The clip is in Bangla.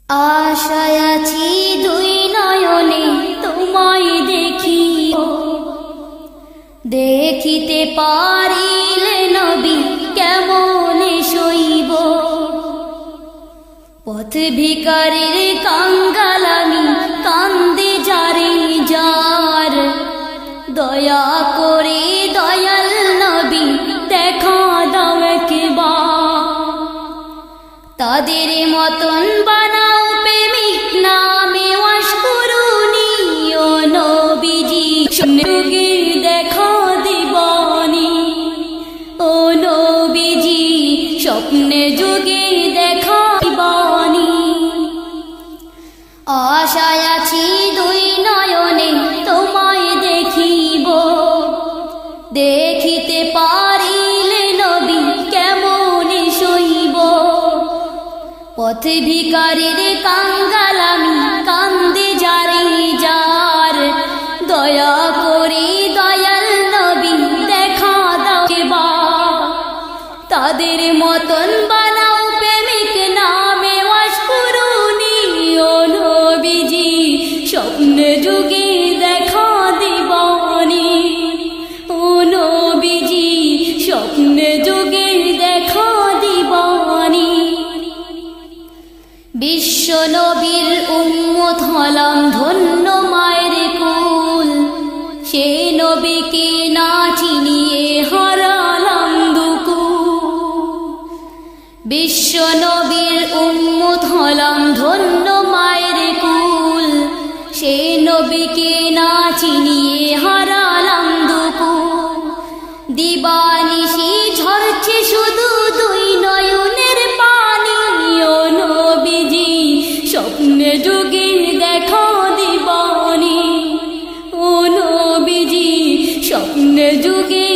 আশায় আছি দুই নয়নে তোমায় দেখিব, দেখিতে পারিলে নবী কেমনে সইব। পথ ভিখারির কাঙ্গাল আমি, কান্দে যারে যার, দয়া করে দয়াল নবী দেখা দাও একবার। তাদের মতন বানাও প্রেমিক নামে ওয়াস করুনি, ও নবীজি যুগে দেখা দিবানি। ও নবীজি স্বপ্নে যুগে দেখা দিবানি। আশায় আছি দুই নয়নে তোমায় দেখিব, দেখিতে পারিলে নবী কেমনে সইব। পথ ভিখারির কাঙ্গাল আমি, কান্দে যারে যার, দয়া করে দয়াল নবী দেখা দাও একবার। তাদের মতন বানাও প্রেমিক নামে ওয়াস করুনি, ও নবীজি স্বপ্নে যুগে দেখা দিবানি। ও নবীজি স্বপ্নে যুগে দেখা দিবানি। বিশ্ব নবীর উম্মত হলাম ধন্য মায়ের কুল, সে নবীকে না চিনিয়ে হারালাম দুকুল। বিশ্ব নবীর উম্মত হলাম ধন্য মায়ের কুল, সে নবীকে না চিনিয়ে হারালাম দুকুল। দিবানিশি ঝরছে শুধু দুই নয়নের পানি, ও নবীজি স্বপ্নে যুগে দেখা দিবানি। ও নবীজি স্বপ্নে যুগে